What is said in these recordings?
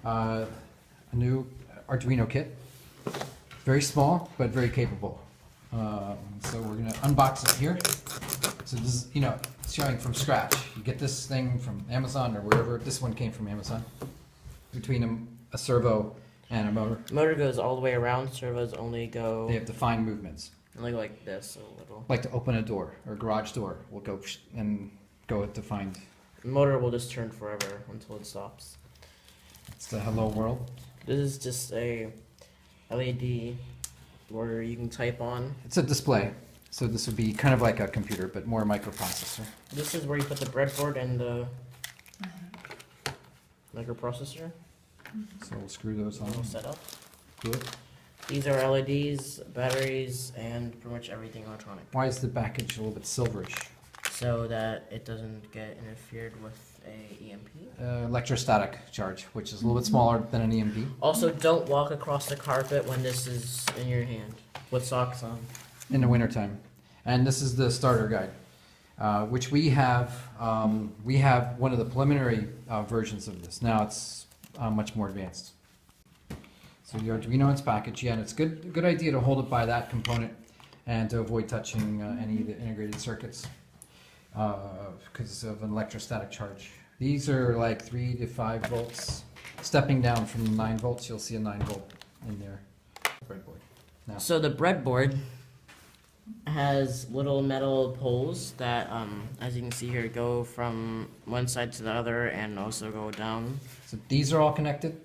a new Arduino kit. Very small, but very capable. So we're going to unbox it here. So this is, it's showing from scratch. You get this thing from Amazon or wherever. This one came from Amazon. Between a servo and a motor. Motor goes all the way around. Servos only go. They have defined movements. Like this a little. Like to open a door or a garage door, we'll go and go with defined. The motor will just turn forever until it stops. It's the hello world. This is just a LED where you can type on. It's a display, so this would be kind of like a computer, but more microprocessor. This is where you put the breadboard and the microprocessor. So we'll screw those on. All set up. Do it. These are LEDs, batteries, and pretty much everything electronic. Why is the package a little bit silverish? So that it doesn't get interfered with a EMP. Electrostatic charge, which is a little bit smaller than an EMP. Also, don't walk across the carpet when this is in your hand with socks on. In the wintertime. And this is the starter guide, which we have. We have one of the preliminary versions of this. Now it's much more advanced. So the Arduino in its package, yeah, and it's good idea to hold it by that component and to avoid touching any of the integrated circuits because of an electrostatic charge. These are like 3 to 5 volts. Stepping down from the 9 volts, you'll see a 9 volt in there. Breadboard. Now. So the breadboard has little metal poles that, as you can see here, go from one side to the other and also go down. So these are all connected.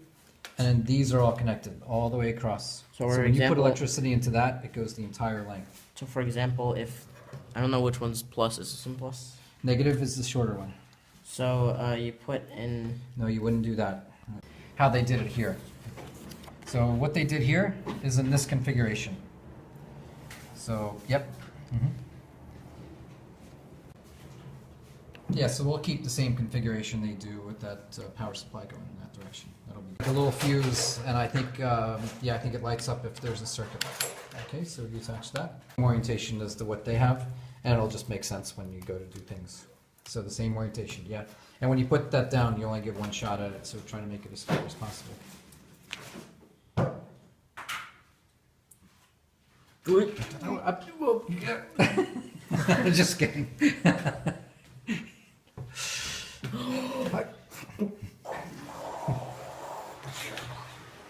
And then these are all connected all the way across. So when you put electricity into that, it goes the entire length. So for example, if, I don't know which one's plus, is this one plus? Negative is the shorter one. So you put in... No, you wouldn't do that. How they did it here. So what they did here is in this configuration. So, yep. Yeah, so we'll keep the same configuration they do with that power supply going in that direction. That'll be a little fuse, and I think, yeah, I think it lights up if there's a circuit. Okay, so you attach that. Orientation as to what they have, and it'll just make sense when you go to do things. So the same orientation, yeah. And when you put that down, you only get one shot at it, so try to make it as fair as possible. Good. I'm just kidding.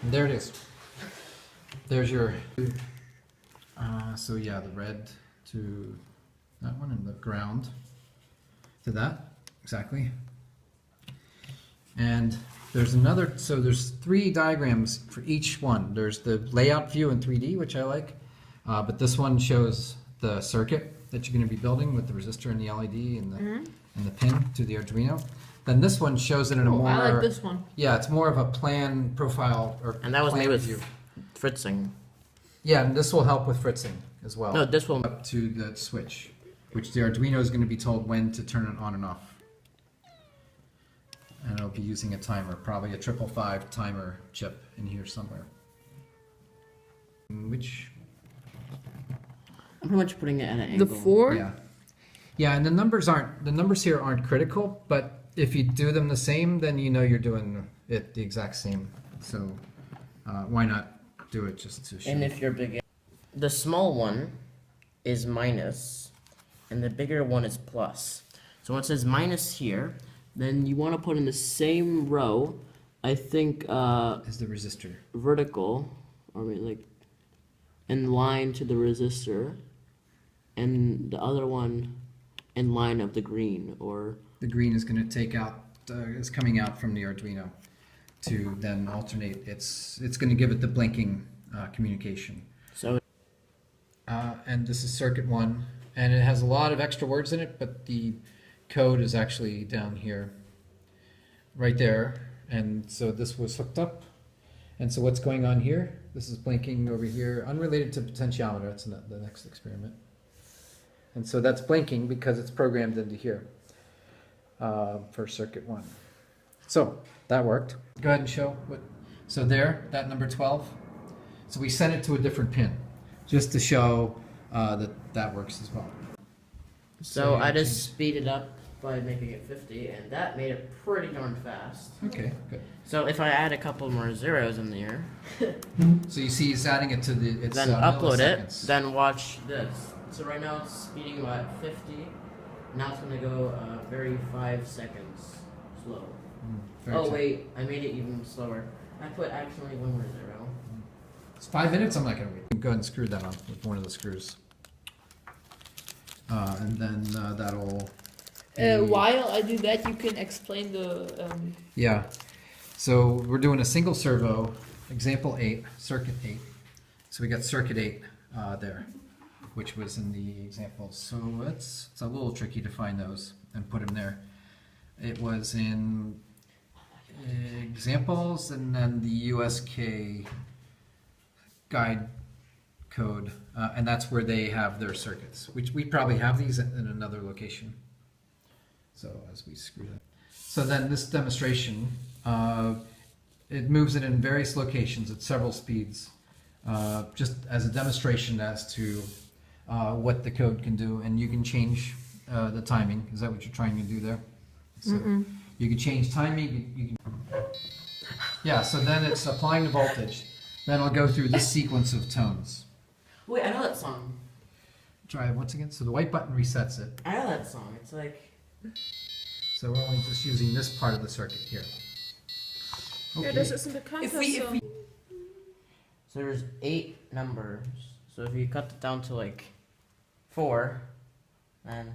There it is. There's your. So yeah, the red to that one and the ground to that, exactly. And there's another, so there's 3 diagrams for each one. There's the layout view in 3D, which I like, but this one shows the circuit that you're going to be building with the resistor and the LED and the pin to the Arduino. Then this one shows it in a more. I like this one. Yeah, it's more of a plan profile or. And that was made with view. fritzing. Yeah, and this will help with fritzing as well. No, this will. Up to the switch, which the Arduino is going to be told when to turn it on and off. And it'll be using a timer, probably a 555 timer chip in here somewhere. Which. I'm pretty much putting it at an angle. The 4? Yeah. Yeah, and the numbers here aren't critical, but if you do them the same, then you know you're doing it the exact same. So why not do it just to show? And if you're big, the small one is minus, and the bigger one is plus. So when it says minus here, then you want to put in the same row, I think, is the resistor vertical, or like in line to the resistor, and the other one in line of the green, or the green is going to take out is coming out from the Arduino to then alternate. It's going to give it the blinking communication. So and this is circuit 1, and it has a lot of extra words in it, but the code is actually down here, right there. And so this was hooked up, and so what's going on here? This is blinking over here, unrelated to potentiometer. That's the next experiment. And so that's blinking because it's programmed into here for circuit 1. So that worked. Go ahead and show what. So there, that number 12. So we sent it to a different pin, just to show that works as well. So I just speed it up by making it 50, and that made it pretty darn fast. Okay, good. So if I add a couple more zeros in there, So you see he's adding it to the, it's then upload it, milliseconds. then watch this. So right now it's speeding about 50. Now it's gonna go very 5 seconds slow. Very Oh tight. wait, I made it even slower. I put actually one more zero. It's 5 minutes, I'm not gonna wait. Go ahead and screw that on with one of the screws. And then that'll... While I do that, you can explain the. Yeah. So we're doing a single servo, example 8, circuit 8. So we got circuit 8 there, which was in the examples. So it's a little tricky to find those and put them there. It was in examples and then the USK guide code, and that's where they have their circuits. We probably have these in another location. So as we screw that. So then this demonstration, it moves it in various locations at several speeds, just as a demonstration as to what the code can do, and you can change the timing. Is that what you're trying to do there? So you can change timing. You can, yeah. So then it's applying the voltage. Then it'll go through this sequence of tones. Wait, I know that song. Try it once again. So the white button resets it. I know that song. It's like. So we're only just using this part of the circuit here. Ja, Okay. das ist ein bekannter Song. So there's 8 numbers. So if you cut it down to like 4, then.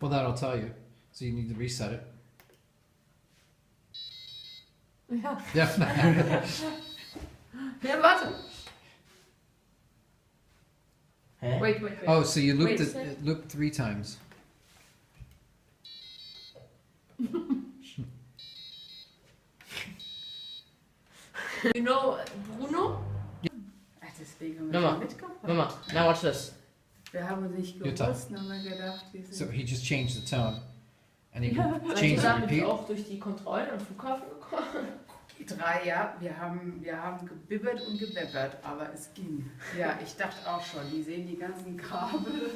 Well, that'll tell you. So you need to reset it. Ja. Yeah. Ja, warte. Hey? Wait. Oh, so you looped Wait a it, sec. it looped 3 times. You know Bruno? Deswegen haben wir Mama, schon mitgebracht. Mama, now watch this. Wir haben nicht Jutta. gewusst, dann haben wir gedacht, wir So sind... he just changed the tone. And he Ja, can change the repeat. auch durch die Kontrollen am Flughafen gekommen. Die 3, ja, wir haben gebibbert und gebeppert, aber es ging. Ja, ich dachte auch schon, die sehen die ganzen Kabel.